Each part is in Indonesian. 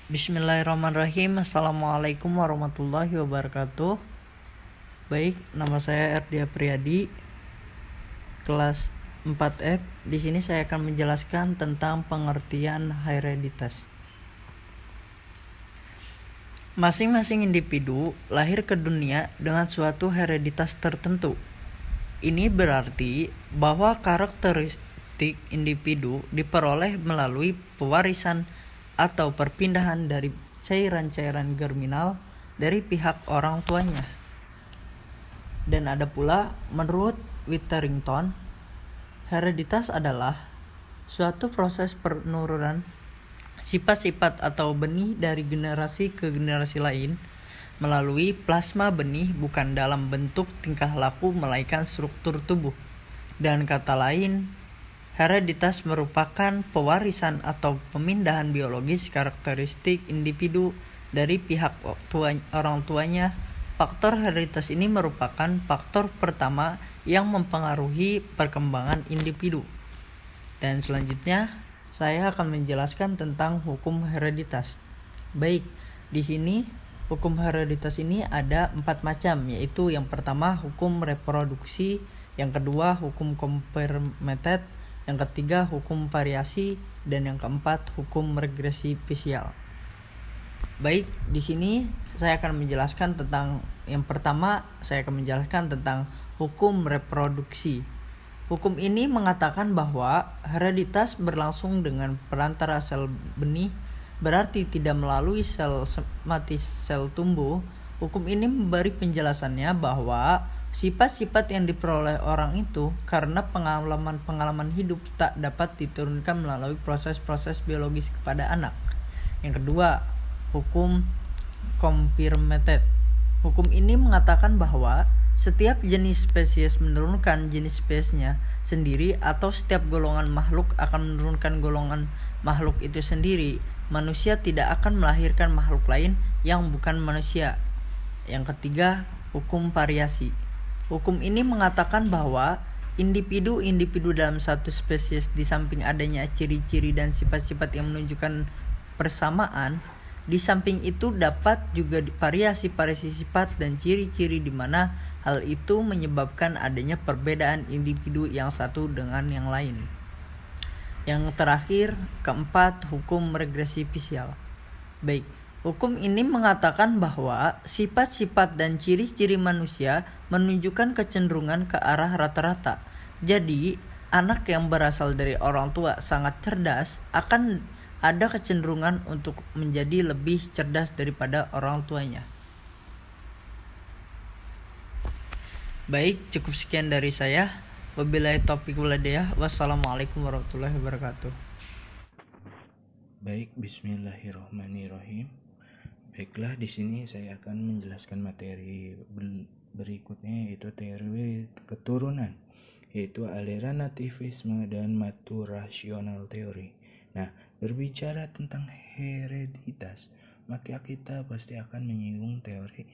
Bismillahirrahmanirrahim. Assalamualaikum warahmatullahi wabarakatuh. Baik, nama saya Erdia Priyadi, kelas 4F. Di sini saya akan menjelaskan tentang pengertian hereditas. Masing-masing individu lahir ke dunia dengan suatu hereditas tertentu. Ini berarti bahwa karakteristik individu diperoleh melalui pewarisan atau perpindahan dari cairan-cairan germinal dari pihak orang tuanya. Dan ada pula, menurut Witherington, hereditas adalah suatu proses penurunan sifat-sifat atau benih dari generasi ke generasi lain melalui plasma benih, bukan dalam bentuk tingkah laku melainkan struktur tubuh. Dan kata lain, hereditas merupakan pewarisan atau pemindahan biologis karakteristik individu dari pihak orang tuanya. Faktor hereditas ini merupakan faktor pertama yang mempengaruhi perkembangan individu. Dan selanjutnya saya akan menjelaskan tentang hukum hereditas. Baik, di sini hukum hereditas ini ada 4 macam, yaitu yang pertama hukum reproduksi, yang kedua hukum Complemented, yang ketiga hukum variasi, dan yang keempat hukum regresi spesial. Baik, di sini saya akan menjelaskan tentang yang pertama, saya akan menjelaskan tentang hukum reproduksi. Hukum ini mengatakan bahwa hereditas berlangsung dengan perantara sel benih, berarti tidak melalui sel mati sel tumbuh. Hukum ini memberi penjelasannya bahwa sifat-sifat yang diperoleh orang itu karena pengalaman hidup tak dapat diturunkan melalui proses-proses biologis kepada anak. Yang kedua, hukum Complemented. Hukum ini mengatakan bahwa setiap jenis spesies menurunkan jenis spesiesnya sendiri, atau setiap golongan makhluk akan menurunkan golongan makhluk itu sendiri. Manusia tidak akan melahirkan makhluk lain yang bukan manusia. Yang ketiga, hukum variasi. Hukum ini mengatakan bahwa individu-individu dalam satu spesies, di samping adanya ciri-ciri dan sifat-sifat yang menunjukkan persamaan, di samping itu dapat juga variasi-variasi sifat dan ciri-ciri di mana hal itu menyebabkan adanya perbedaan individu yang satu dengan yang lain. Yang terakhir, keempat, hukum regresi spesial. Baik, hukum ini mengatakan bahwa sifat-sifat dan ciri-ciri manusia menunjukkan kecenderungan ke arah rata-rata. Jadi, anak yang berasal dari orang tua sangat cerdas akan ada kecenderungan untuk menjadi lebih cerdas daripada orang tuanya. Baik, cukup sekian dari saya. Wabillahi taufiq wal hidayah. Wassalamualaikum warahmatullahi wabarakatuh. Baik, bismillahirrahmanirrahim. Baiklah, di sini saya akan menjelaskan materi berikutnya, yaitu teori keturunan, yaitu aliran nativisme dan maturational teori. Nah, berbicara tentang hereditas, maka kita pasti akan menyinggung teori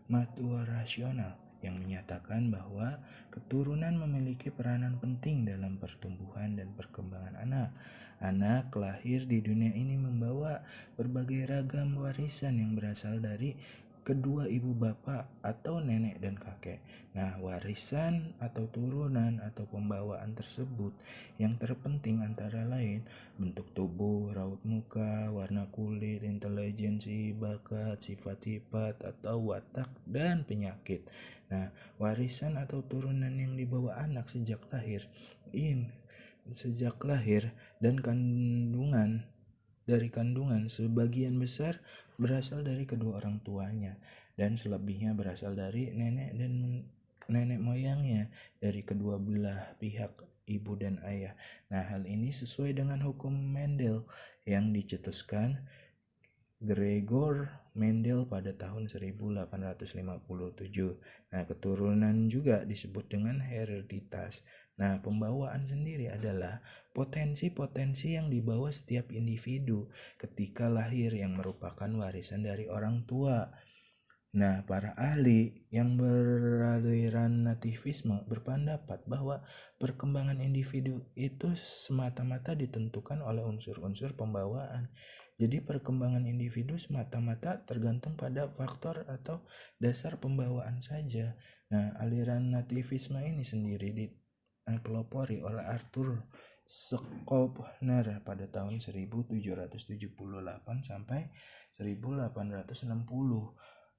maturational yang menyatakan bahwa keturunan memiliki peranan penting dalam pertumbuhan dan perkembangan anak. Anak lahir di dunia ini membawa berbagai ragam warisan yang berasal dari kedua ibu bapak atau nenek dan kakek. Nah, warisan atau turunan atau pembawaan tersebut yang terpenting antara lain bentuk tubuh, raut muka, warna kulit, intelijensi, bakat, sifat-sifat atau watak, dan penyakit. Nah, warisan atau turunan yang dibawa anak sejak lahir dan kandungan sebagian besar berasal dari kedua orang tuanya, dan selebihnya berasal dari nenek dan nenek moyangnya dari kedua belah pihak ibu dan ayah. Nah, hal ini sesuai dengan hukum Mendel yang dicetuskan Gregor Mendel pada tahun 1857. Nah, keturunan juga disebut dengan hereditas. Nah, pembawaan sendiri adalah potensi-potensi yang dibawa setiap individu ketika lahir yang merupakan warisan dari orang tua. Nah, para ahli yang beraliran nativisme berpendapat bahwa perkembangan individu itu semata-mata ditentukan oleh unsur-unsur pembawaan. Jadi perkembangan individu semata-mata tergantung pada faktor atau dasar pembawaan saja. Nah, aliran nativisme ini sendiri dipelopori oleh Arthur Schofner pada tahun 1778 sampai 1860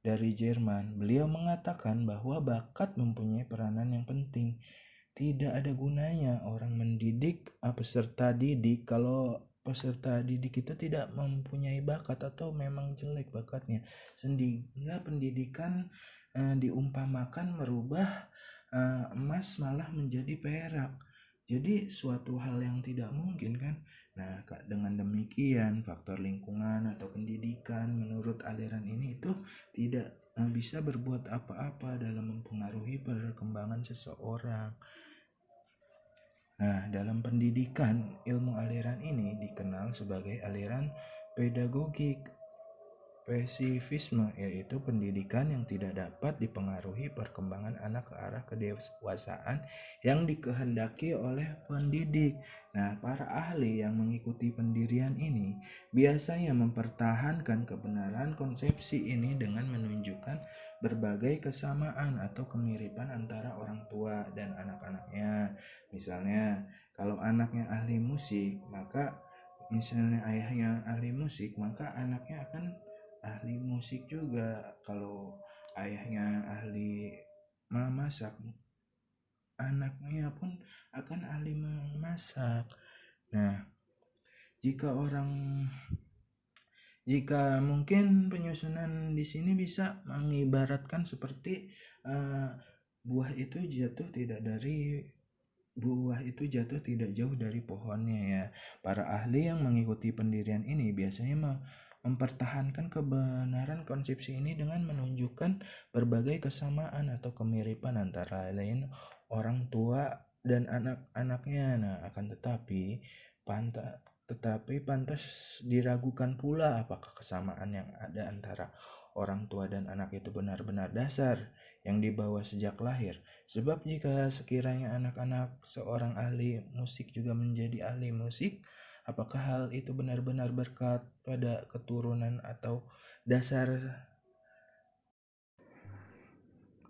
dari Jerman. Beliau mengatakan bahwa bakat mempunyai peranan yang penting. Tidak ada gunanya orang mendidik peserta didik kalau peserta didik itu tidak mempunyai bakat atau memang jelek bakatnya. Sehingga pendidikan diumpamakan merubah emas malah menjadi perak. Jadi suatu hal yang tidak mungkin kan. Nah, dengan demikian faktor lingkungan atau pendidikan menurut aliran ini itu tidak bisa berbuat apa-apa dalam mempengaruhi perkembangan seseorang. Nah, dalam pendidikan, ilmu aliran ini dikenal sebagai aliran pedagogik Spesifisme, yaitu pendidikan yang tidak dapat dipengaruhi perkembangan anak ke arah kedewasaan yang dikehendaki oleh pendidik. Nah, para ahli yang mengikuti pendirian ini biasanya mempertahankan kebenaran konsepsi ini dengan menunjukkan berbagai kesamaan atau kemiripan antara orang tua dan anak-anaknya. Misalnya, kalau anaknya ahli musik, maka misalnya ayahnya ahli musik, maka anaknya akan ahli musik juga. Kalau ayahnya ahli memasak, anaknya pun akan ahli memasak. Nah, jika mungkin penyusunan di sini bisa mengibaratkan seperti buah itu jatuh tidak jauh dari pohonnya ya. Para ahli yang mengikuti pendirian ini biasanya mempertahankan kebenaran konsepsi ini dengan menunjukkan berbagai kesamaan atau kemiripan antara lain orang tua dan anak-anaknya. Nah, tetapi pantas diragukan pula apakah kesamaan yang ada antara orang tua dan anak itu benar-benar dasar yang dibawa sejak lahir. Sebab jika sekiranya anak-anak seorang ahli musik juga menjadi ahli musik, apakah hal itu benar-benar berkat pada keturunan atau dasar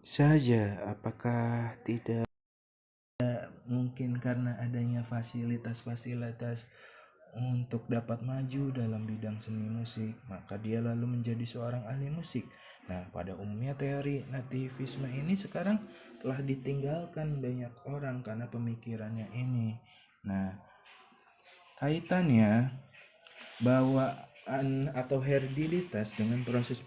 saja? Apakah tidak mungkin karena adanya fasilitas-fasilitas untuk dapat maju dalam bidang seni musik, maka dia lalu menjadi seorang ahli musik? Nah, pada umumnya teori nativisme ini sekarang telah ditinggalkan banyak orang karena pemikirannya ini. Nah, kaitannya bawaan atau hereditas dengan proses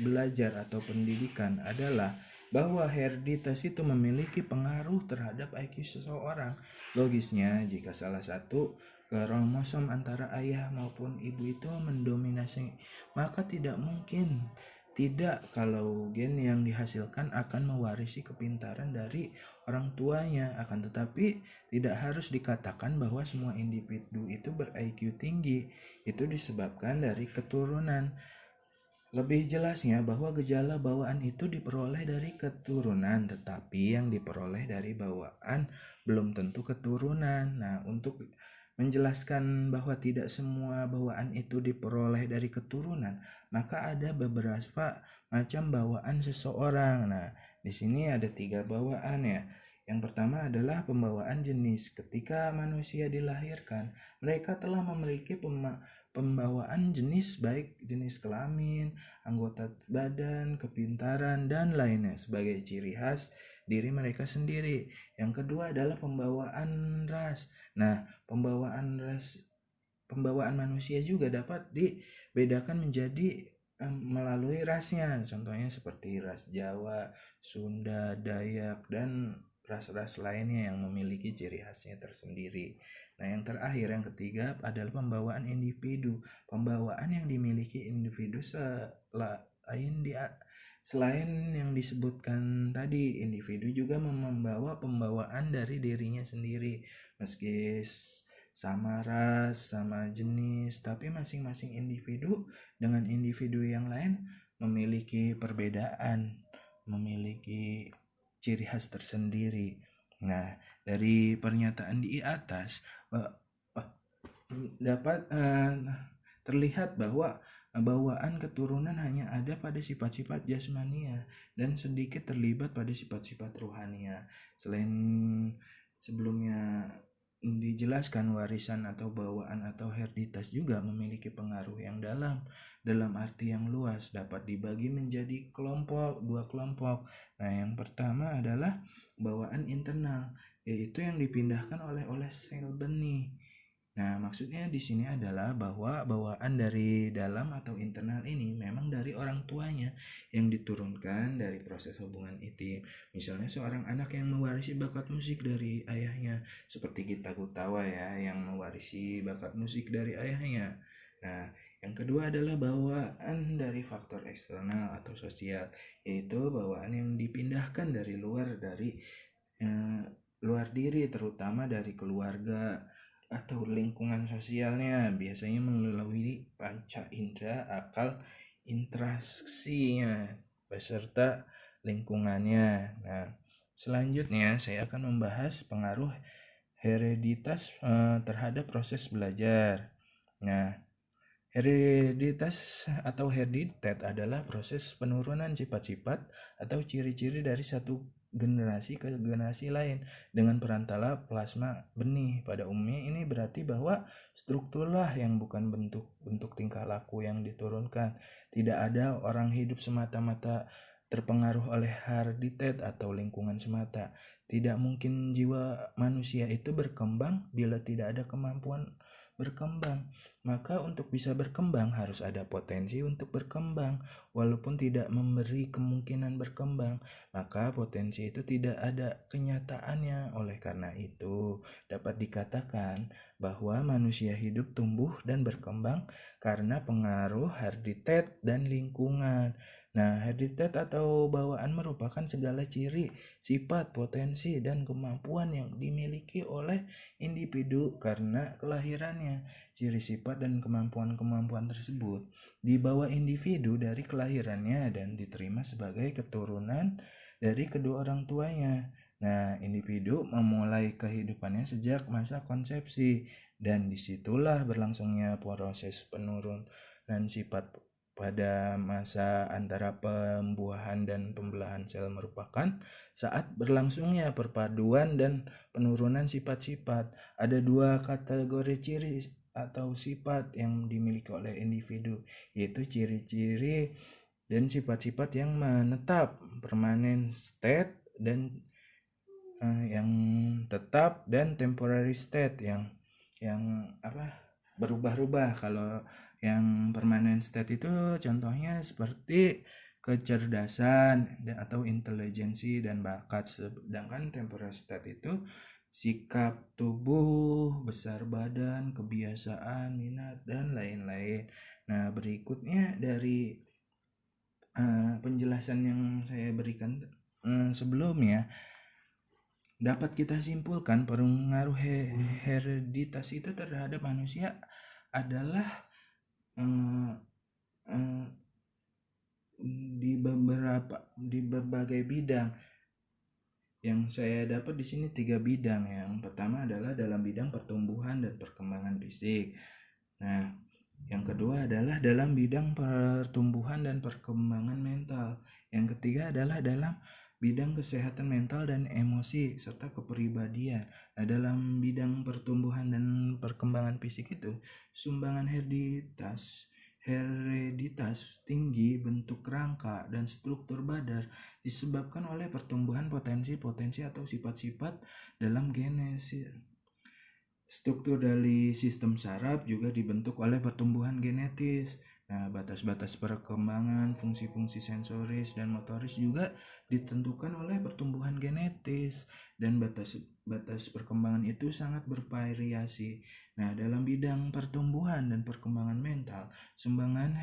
belajar atau pendidikan adalah bahwa hereditas itu memiliki pengaruh terhadap IQ seseorang. Logisnya, jika salah satu kromosom antara ayah maupun ibu itu mendominasi, maka tidak mungkin tidak kalau gen yang dihasilkan akan mewarisi kepintaran dari orang tuanya. Akan tetapi tidak harus dikatakan bahwa semua individu itu ber-IQ tinggi. Itu disebabkan dari keturunan. Lebih jelasnya bahwa gejala bawaan itu diperoleh dari keturunan, tetapi yang diperoleh dari bawaan belum tentu keturunan. Nah, untuk menjelaskan bahwa tidak semua bawaan itu diperoleh dari keturunan, maka ada beberapa macam bawaan seseorang. Nah, di sini ada 3 bawaan ya. Yang pertama adalah pembawaan jenis. Ketika manusia dilahirkan, mereka telah memiliki pembawaan jenis, baik jenis kelamin, anggota badan, kepintaran, dan lainnya sebagai ciri khas diri mereka sendiri. Yang kedua adalah pembawaan ras. Nah, pembawaan manusia juga dapat dibedakan menjadi melalui rasnya. Contohnya seperti ras Jawa, Sunda, Dayak, dan ras-ras lainnya yang memiliki ciri khasnya tersendiri. Nah, yang terakhir, yang ketiga adalah pembawaan individu. Pembawaan yang dimiliki individu selain yang disebutkan tadi, individu juga membawa pembawaan dari dirinya sendiri. Meski sama ras, sama jenis, tapi masing-masing individu dengan individu yang lain memiliki perbedaan, memiliki ciri khas tersendiri. Nah, dari pernyataan di atas dapat terlihat bahwa bawaan keturunan hanya ada pada sifat-sifat jasmania dan sedikit terlibat pada sifat-sifat rohania. Selain sebelumnya dijelaskan, warisan atau bawaan atau hereditas juga memiliki pengaruh yang dalam arti yang luas, dapat dibagi menjadi dua kelompok. Nah, yang pertama adalah bawaan internal, yaitu yang dipindahkan oleh sel benih. Nah, maksudnya di sini adalah bahwa bawaan dari dalam atau internal ini memang dari orang tuanya yang diturunkan dari proses hubungan intim. Misalnya seorang anak yang mewarisi bakat musik dari ayahnya, seperti Gita Gutawa ya, yang mewarisi bakat musik dari ayahnya. Nah, yang kedua adalah bawaan dari faktor eksternal atau sosial, yaitu bawaan yang dipindahkan dari luar diri, terutama dari keluarga atau lingkungan sosialnya, biasanya melalui panca indera, akal, interaksinya beserta lingkungannya. Nah, selanjutnya saya akan membahas pengaruh hereditas terhadap proses belajar. Nah, hereditas atau hereditat adalah proses penurunan sifat-sifat atau ciri-ciri dari satu generasi ke generasi lain dengan perantara plasma benih. Pada umumnya ini berarti bahwa strukturlah yang bukan bentuk tingkah laku yang diturunkan. Tidak ada orang hidup semata-mata terpengaruh oleh hereditas atau lingkungan semata. Tidak mungkin jiwa manusia itu berkembang bila tidak ada kemampuan berkembang. Maka untuk bisa berkembang harus ada potensi untuk berkembang, walaupun tidak memberi kemungkinan berkembang, maka potensi itu tidak ada kenyataannya. Oleh karena itu dapat dikatakan bahwa manusia hidup, tumbuh, dan berkembang karena pengaruh hereditas dan lingkungan. Nah, hereditas atau bawaan merupakan segala ciri, sifat, potensi, dan kemampuan yang dimiliki oleh individu karena kelahirannya. Ciri sifat dan kemampuan-kemampuan tersebut dibawa individu dari kelahirannya dan diterima sebagai keturunan dari kedua orang tuanya. Nah, individu memulai kehidupannya sejak masa konsepsi, dan disitulah berlangsungnya proses penurunan sifat. Pada masa antara pembuahan dan pembelahan sel merupakan saat berlangsungnya perpaduan dan penurunan sifat-sifat. Ada dua kategori ciri atau sifat yang dimiliki oleh individu, yaitu ciri-ciri dan sifat-sifat yang menetap, permanent state, dan yang tetap, dan temporary state yang berubah-ubah. Kalau yang permanent state itu contohnya seperti kecerdasan atau intelijensi dan bakat, sedangkan temporary state itu sikap tubuh, besar badan, kebiasaan, minat, dan lain-lain. Nah, berikutnya dari penjelasan yang saya berikan sebelumnya, dapat kita simpulkan pengaruh hereditas itu terhadap manusia adalah di berbagai bidang. Yang saya dapat di sini 3 bidang. Yang pertama adalah dalam bidang pertumbuhan dan perkembangan fisik. Nah, yang kedua adalah dalam bidang pertumbuhan dan perkembangan mental. Yang ketiga adalah dalam bidang kesehatan mental dan emosi serta kepribadian. Nah, dalam bidang pertumbuhan dan perkembangan fisik itu, sumbangan hereditas tinggi bentuk rangka dan struktur badan disebabkan oleh pertumbuhan potensi-potensi atau sifat-sifat dalam genesis. Struktur dari sistem saraf juga dibentuk oleh pertumbuhan genetis. Nah, batas-batas perkembangan fungsi-fungsi sensoris dan motoris juga ditentukan oleh pertumbuhan genetis, dan batas perkembangan itu sangat bervariasi. Nah, dalam bidang pertumbuhan dan perkembangan mental, sumbangan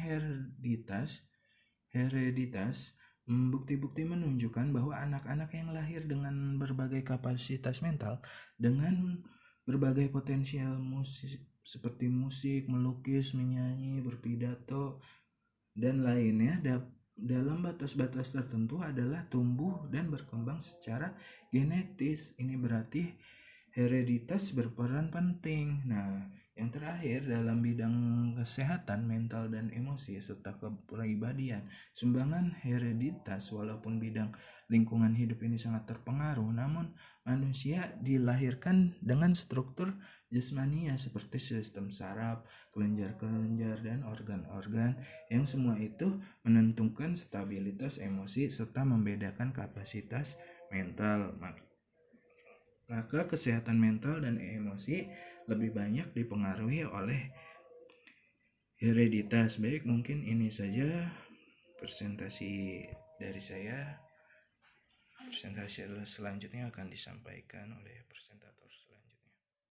hereditas bukti-bukti menunjukkan bahwa anak-anak yang lahir dengan berbagai kapasitas mental dengan berbagai potensial musik seperti musik, melukis, menyanyi, berpidato, dan lainnya dalam batas-batas tertentu adalah tumbuh dan berkembang secara genetis. Ini berarti hereditas berperan penting. Nah, yang terakhir dalam bidang kesehatan mental dan emosi serta kepribadian, sumbangan hereditas walaupun bidang lingkungan hidup ini sangat terpengaruh, namun manusia dilahirkan dengan struktur jasmania seperti sistem saraf, kelenjar-kelenjar, dan organ-organ yang semua itu menentukan stabilitas emosi serta membedakan kapasitas mental. Maka kesehatan mental dan emosi lebih banyak dipengaruhi oleh hereditas. Baik, mungkin ini saja presentasi dari saya. Presentasi selanjutnya akan disampaikan oleh presentator.